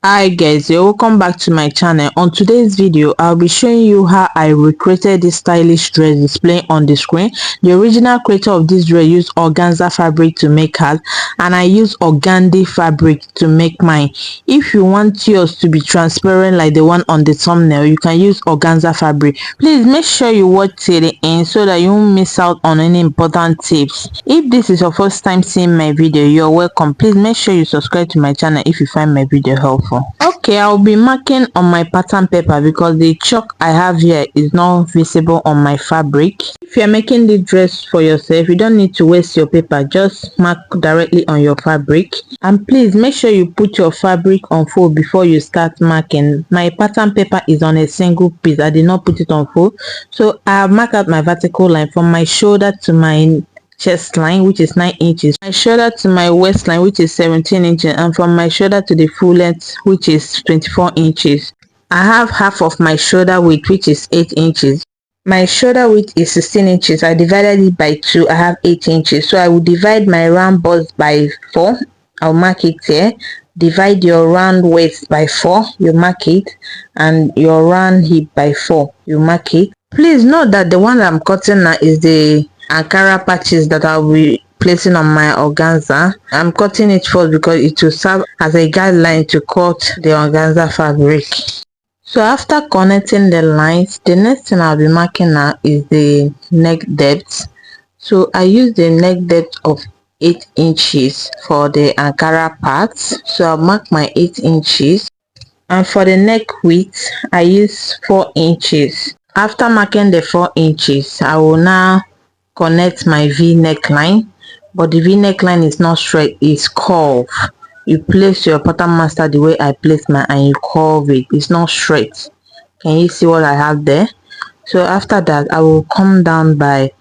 Hi guys, you're welcome back to my channel. On today's video I'll be showing you how I recreated this stylish dress displaying on the screen. The original creator of this dress used organza fabric to make hers, and I use organdy fabric to make mine. If you want yours to be transparent like the one on the thumbnail, you can use organza fabric. Please make sure you watch till the end so that you won't miss out on any important tips. If this is your first time seeing my video, you're welcome. Please make sure you subscribe to my channel if you find my video helpful. Okay, I'll be marking on my pattern paper because the chalk I have here is not visible on my fabric. If you're making the dress for yourself, you don't need to waste your paper. Just mark directly on your fabric, and please make sure you put your fabric on fold before you start marking. My pattern paper is on a single piece. I did not put it on fold, so I have marked out my vertical line from my shoulder to my chest line, which is 9 inches, my shoulder to my waistline, which is 17 inches, and from my shoulder to the full length, which is 24 inches. I have half of my shoulder width, which is 8 inches. My shoulder width is 16 inches. I divided it by 2. I have 8 inches, so I will divide my round bust by 4. I'll mark it here. Divide your round waist by 4, you mark it, and your round hip by 4, you mark it. Please note that the one that I'm cutting now is the Ankara patches that I'll be placing on my organza. I'm cutting it first because it will serve as a guideline to cut the organza fabric. So after connecting the lines, the next thing I'll be marking now is the neck depth. So I use the neck depth of 8 inches for the Ankara parts. So I'll mark my 8 inches, and for the neck width I use 4 inches. After marking the 4 inches, I will now connect my V neckline, but the V neckline is not straight, it's curved. You place your pattern master the way I place mine and you curve it. It's not straight. Can you see what I have there? So after that, I will come down by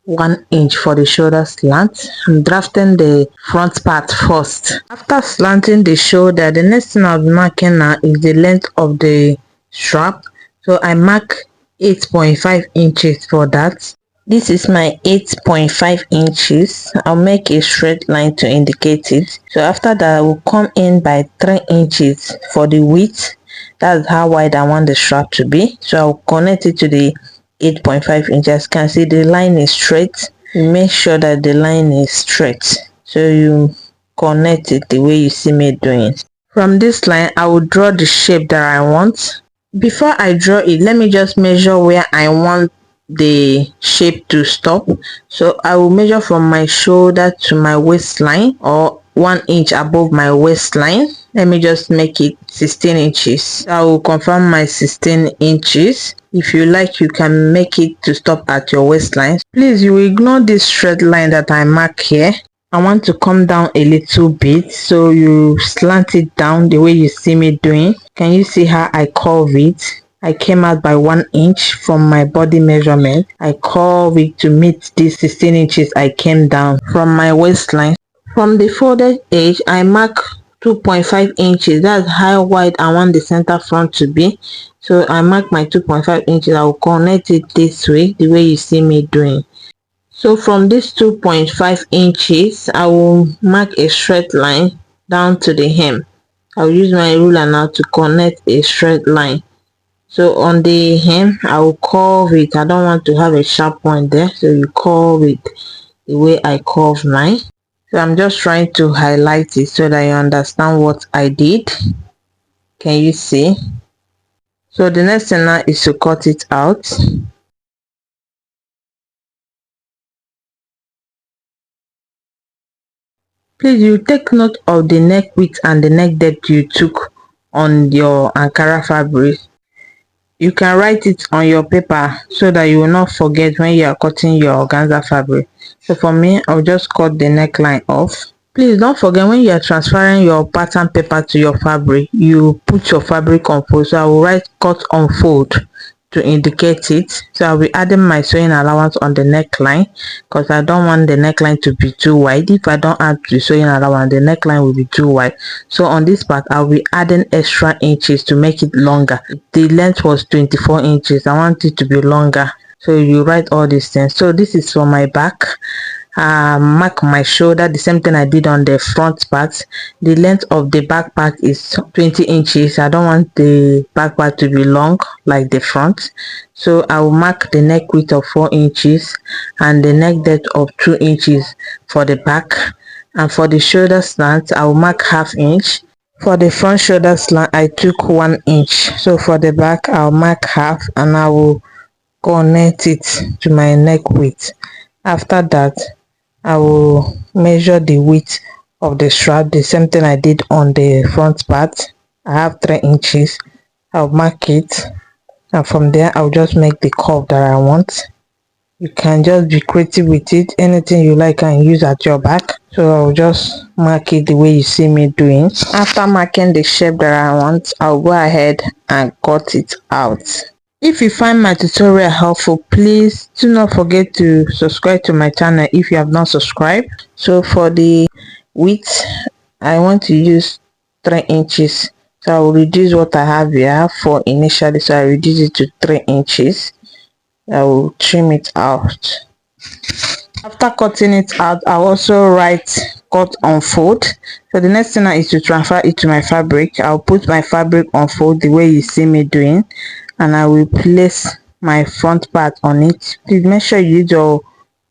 1 inch for the shoulder slant. I'm drafting the front part first. After slanting the shoulder, the next thing I'll be marking now is the length of the strap. So I mark 8.5 inches for that. This is my 8.5 inches. I'll make a straight line to indicate it. So after that, I will come in by 3 inches for the width. That's how wide I want the strap to be. So I'll connect it to the 8.5 inches. As you can see, the line is straight. You make sure that the line is straight, so you connect it the way you see me doing. From this line, I will draw the shape that I want. Before I draw it, let me just measure where I want the shape to stop. So I will measure from my shoulder to my waistline, or 1 inch above my waistline. Let me just make it 16 inches. I will confirm my 16 inches. If you like, you can make it to stop at your waistline. Please, you ignore this straight line that I mark here. I want to come down a little bit, so you slant it down the way you see me doing. Can you see how I curve it? I came out by 1 inch from my body measurement. I curve it to meet these 16 inches I came down from my waistline. From the folded edge, I mark 2.5 inches. That's how wide I want the center front to be. So I mark my 2.5 inches. I will connect it this way, the way you see me doing. So from this 2.5 inches, I will mark a straight line down to the hem. I'll use my ruler now to connect a straight line. So on the hem, I will curve it. I don't want to have a sharp point there, so you curve it the way I curve mine. So I'm just trying to highlight it so that you understand what I did. Can you see? So the next thing now is to cut it out. Please, you take note of the neck width and the neck depth you took on your Ankara fabric. You can write it on your paper so that you will not forget when you are cutting your organza fabric. So for me, I'll just cut the neckline off. Please don't forget, when you are transferring your pattern paper to your fabric, you put your fabric on fold. So I will write cut on fold to indicate it. So I'll be adding my sewing allowance on the neckline because I don't want the neckline to be too wide. If I don't add the sewing allowance, the neckline will be too wide. So on this part, I'll be adding extra inches to make it longer. The length was 24 inches. I want it to be longer. So you write all these things. So this is for my back. mark my shoulder, the same thing I did on the front part. The length of the back part is 20 inches. I don't want the back part to be long like the front, so I will mark the neck width of 4 inches and the neck depth of 2 inches for the back. And for the shoulder slant, I will mark ½ inch. For the front shoulder slant, I took 1 inch. So for the back, I'll mark half and I will connect it to my neck width. After that, I will measure the width of the strap, the same thing I did on the front part. I have 3 inches. I'll mark it, and from there I'll just make the curve that I want. You can just be creative with it. Anything you like and use at your back. So I'll just mark it the way you see me doing. After marking the shape that I want, I'll go ahead and cut it out. If you find my tutorial helpful, please do not forget to subscribe to my channel if you have not subscribed. So for the width, I want to use 3 inches. So I will reduce what I have here. I have 4 initially, so I reduce it to 3 inches. I will trim it out. After cutting it out, I'll also write cut on fold. So the next thing is to transfer it to my fabric. I'll put my fabric on fold the way you see me doing, and I will place my front part on it. Please make sure you use your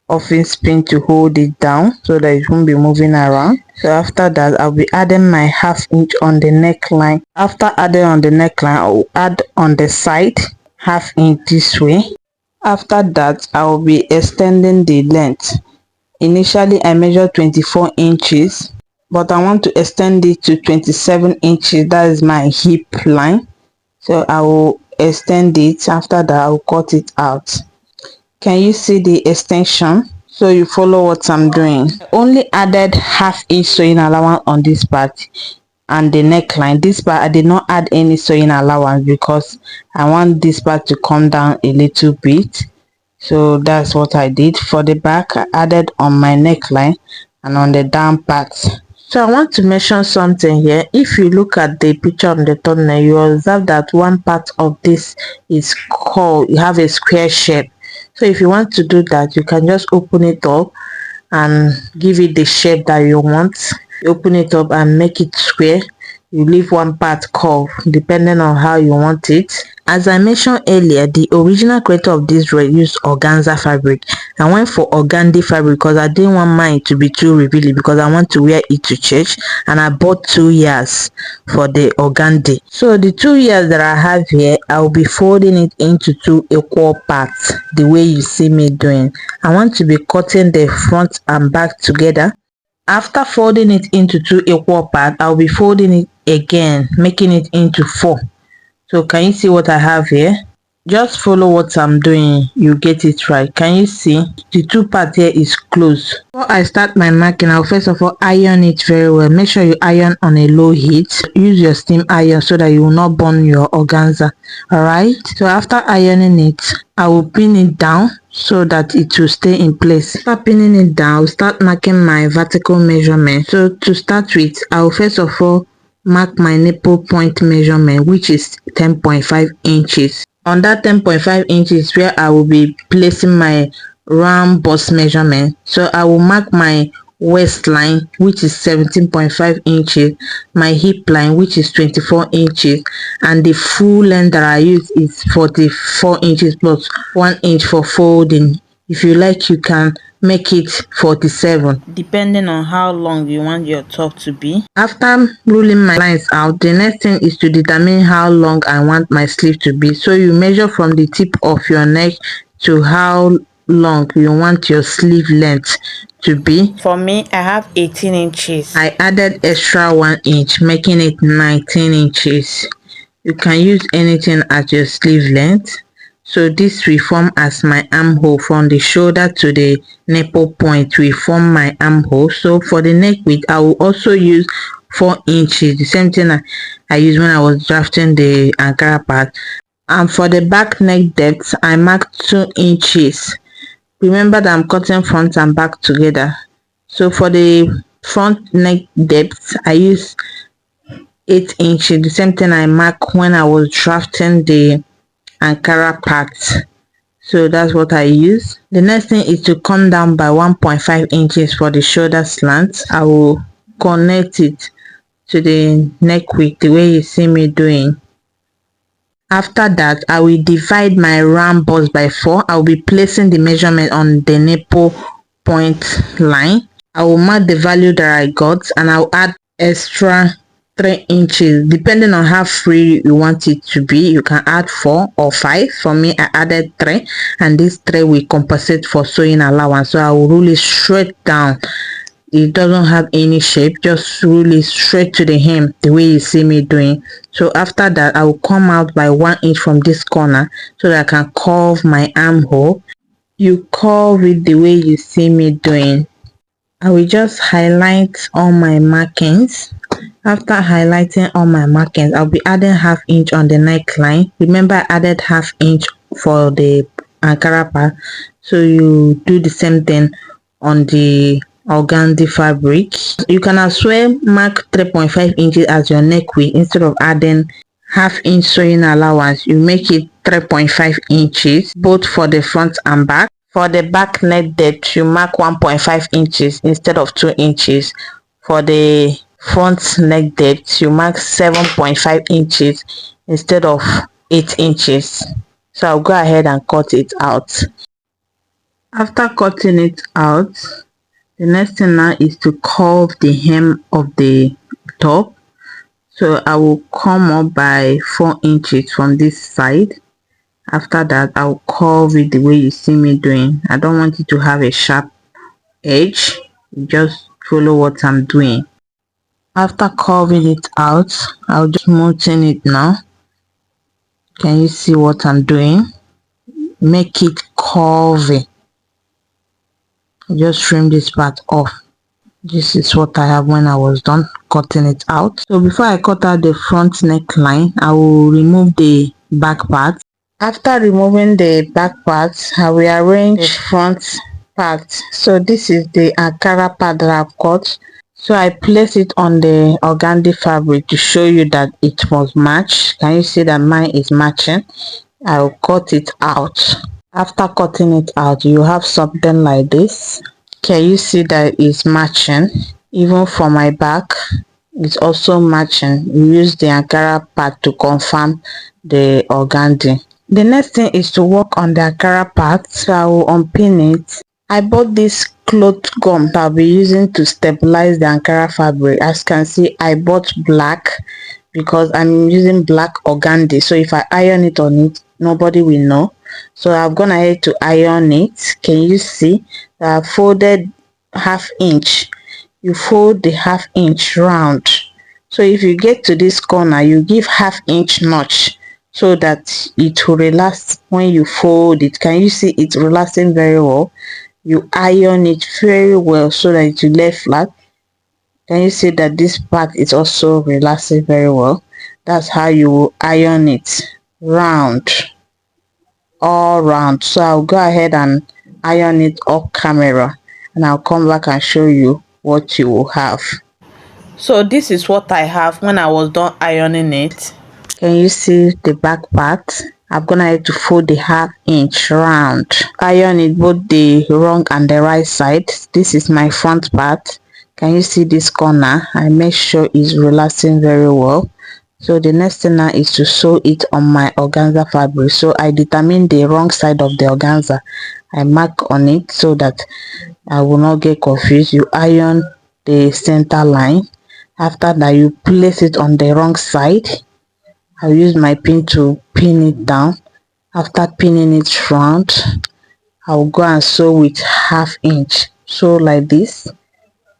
office pin to hold it down so that it won't be moving around. So after that, I'll be adding my ½ inch on the neckline. After adding on the neckline, I'll add on the side ½ inch this way. After that, I will be extending the length. Initially I measured 24 inches, but I want to extend it to 27 inches. That is my hip line, so I will extend it. After that, I will cut it out. Can you see the extension? So you follow what I'm doing. I only added ½ inch sewing allowance on this part and the neckline. This part I did not add any sewing allowance because I want this part to come down a little bit. So that's what I did. For the back, I added on my neckline and on the down part. So I want to mention something here. If you look at the picture on the thumbnail, you observe that one part of this is called, you have a square shape. So if you want to do that, you can just open it up and give it the shape that you want. You open it up and make it square. You leave one part curved depending on how you want it. As I mentioned earlier, the original creator of this dress used organza fabric. I went for organdy fabric because I didn't want mine to be too revealing, because I want to wear it to church, and I bought 2 yards for the organdy. So the 2 yards that I have here, I will be folding it into 2 equal parts the way you see me doing. I want to be cutting the front and back together. After folding it into 2 equal parts, I'll be folding it again, making it into 4. So can you see what I have here? Just follow what I'm doing, you get it right. Can you see the 2 parts here is close? Before I start my marking, I'll first of all iron it very well. Make sure you iron on a low heat. Use your steam iron so that you will not burn your organza. Alright, so after ironing it, I will pin it down so that it will stay in place. After pinning it down, I'll start marking my vertical measurement. So to start with, I'll first of all mark my nipple point measurement, which is 10.5 inches. On that 10.5 inches where I will be placing my round bust measurement. So I will mark my waistline, which is 17.5 inches, my hip line, which is 24 inches, and the full length that I use is 44 inches plus 1 inch for folding. If you like, you can make it 47 depending on how long you want your top to be. After ruling my lines out, the next thing is to determine how long I want my sleeve to be. So you measure from the tip of your neck to how long you want your sleeve length to be. For me, I have 18 inches. I added extra 1 inch, making it 19 inches. You can use anything at your sleeve length. So this will form as my armhole. From the shoulder to the nipple point will form my armhole. So for the neck width, I will also use 4 inches, the same thing I used when I was drafting the Ankara part. And for the back neck depth, I marked 2 inches. Remember that I'm cutting front and back together. So for the front neck depth, I use 8 inches, the same thing I marked when I was drafting the Ankara part. So that's what I use. The next thing is to come down by 1.5 inches for the shoulder slant. I will connect it to the neck width the way you see me doing. After that, I will divide my round bust by 4. I will be placing the measurement on the nipple point line. I will mark the value that I got and I'll add extra 3 inches depending on how free you want it to be. You can add 4 or 5. For me, I added 3, and this 3 will compensate for sewing allowance. So I will roll it straight down. It doesn't have any shape, just really straight to the hem the way you see me doing. So after that, I will come out by 1 inch from this corner so that I can curve my armhole. You curve it the way you see me doing. I will just highlight all my markings. After highlighting all my markings, I'll be adding ½ inch on the neckline. Remember, I added ½ inch for the Ankara part, so you do the same thing on the organdy fabric. You can as well mark 3.5 inches as your neck width. Instead of adding ½ inch sewing allowance, you make it 3.5 inches both for the front and back. For the back neck depth, you mark 1.5 inches instead of 2 inches. For the front neck depth, you mark 7.5 inches instead of 8 inches. So I'll go ahead and cut it out. After cutting it out, the next thing now is to curve the hem of the top. So I will come up by 4 inches from this side. After that, I'll curve it the way you see me doing. I don't want it to have a sharp edge. Just follow what I'm doing. After curving it out, I'll just smoothen it now. Can you see what I'm doing? Make it curvy. Just trim this part off. This is what I have when I was done cutting it out. So before I cut out the front neckline, I will remove the back part. After removing the back part, I will arrange the front part. So this is the Ankara part that I've cut. So I place it on the organdy fabric to show you that it must match. Can you see that mine is matching? I'll cut it out. After cutting it out, you have something like this. Can you see that it's matching? Even for my back, it's also matching. We use the Ankara part to confirm the organdy. The next thing is to work on the Ankara part. So I will unpin it. I bought this cloth gum that I'll be using to stabilize the Ankara fabric. As you can see, I bought black because I'm using black organdy. So if I iron it on it, nobody will know. So I've gone ahead to iron it. Can you see that I folded ½ inch? You fold the ½ inch round. So if you get to this corner, you give ½ inch notch so that it will relax when you fold it. Can you see it relaxing very well? You iron it very well so that it will lay flat. Can you see that this part is also relaxing very well? That's how you will iron it round, all round. So I'll go ahead and iron it off camera, and I'll come back and show you what you will have. So this is what I have when I was done ironing it. Can you see the back part? I'm gonna have to fold the ½ inch round. Iron it both the wrong and the right side. This is my front part. Can you see this corner? I make sure it's relaxing very well. So the next thing now is to sew it on my organza fabric. So I determine the wrong side of the organza. I mark on it so that I will not get confused. You iron the center line. After that, you place it on the wrong side. I'll use my pin to pin it down. After pinning it round, I'll go and sew with ½ inch. So like this.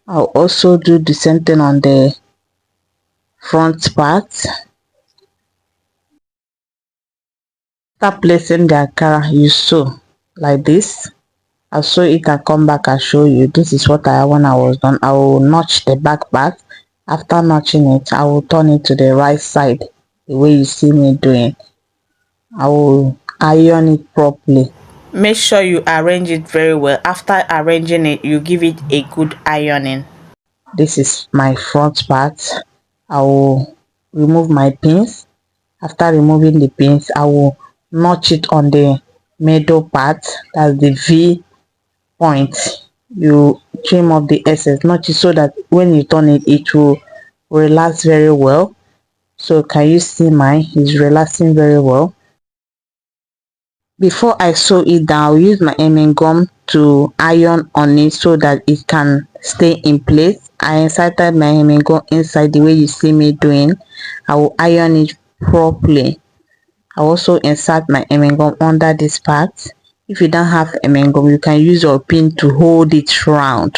I'll also do the same thing on the front part. After placing the Ankara, you sew like this. I'll sew it and come back and show you. This is what I have when I was done. I will notch the back part. After notching it, I will turn it to the right side the way you see me doing. I will iron it properly. Make sure you arrange it very well. After arranging it, you give it a good ironing. This is my front part. I will remove my pins. After removing the pins, I will notch it on the middle part, that's the V point. You trim off the excess notches so that when you turn it, it will relax very well. So can you see mine is relaxing very well? Before I sew it down, I'll use my hemming gum to iron on it so that it can stay in place. I inserted my hemming gum inside the way you see me doing. I will iron it properly. I also insert my hemming gum under this part. If you don't have hemming gum, you can use your pin to hold it round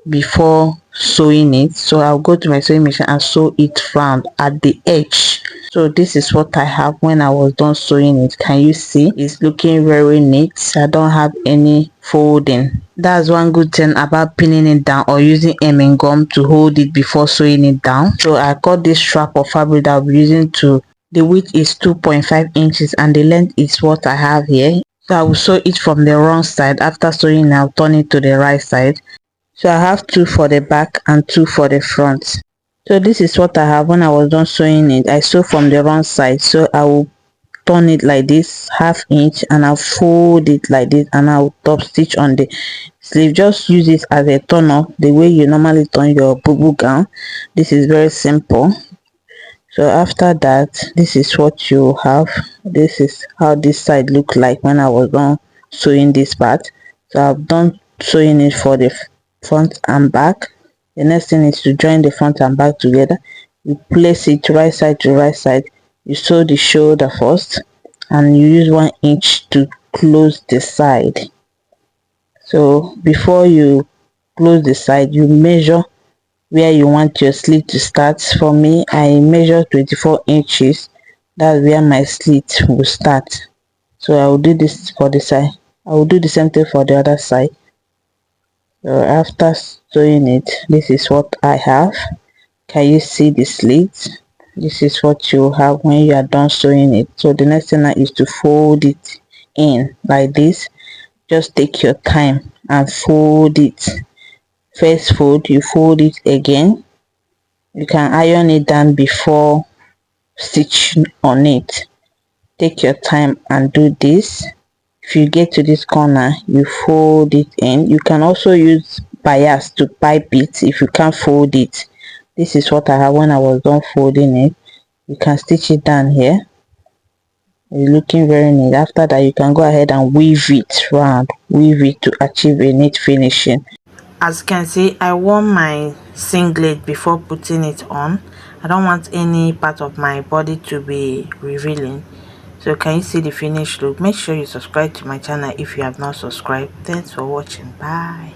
before sewing it. So I'll go to my sewing machine and sew it round at the edge. So this is what I have when I was done sewing it. Can you see it's looking very neat? I don't have any folding. That's one good thing about pinning it down or using hemming gum to hold it before sewing it down. So I got this strap of fabric that I'll be using to, the width is 2.5 inches and the length is what I have here. So I will sew it from the wrong side. After sewing, I'll turn it to the right side. So I have 2 for the back and 2 for the front. So this is what I have when I was done sewing it. I sew from the wrong side, so I will turn it like this, ½ inch, and I'll fold it like this, and I'll top stitch on the sleeve. Just use it as a turn up, the way you normally turn your bubu gown. This is very simple. So after that, this is what you have. This is how this side looked like when I was done sewing this part. So I've done sewing it for the front and back. The next thing is to join the front and back together. You place it right side to right side. You sew the shoulder first and you use 1 inch to close the side. So before you close the side, you measure where you want your slit to start. For me, I measure 24 inches. That's where my slit will start. So I will do this for the side. I will do the same thing for the other side. So after sewing it, this is what I have. Can you see the slit? This is what you have when you are done sewing it. So the next thing now is to fold it in like this. Just take your time and fold it. First fold, you fold it again. You can iron it down before stitch on it. Take your time and do this. If you get to this corner, you fold it in. You can also use bias to pipe it if you can't fold it. This is what I have when I was done folding it. You can stitch it down here. It's looking very neat. After that, you can go ahead and weave it round, weave it to achieve a neat finishing. As you can see, I wore my singlet before putting it on. I don't want any part of my body to be revealing. So can you see the finished look? Make sure you subscribe to my channel if you have not subscribed. Thanks for watching. Bye.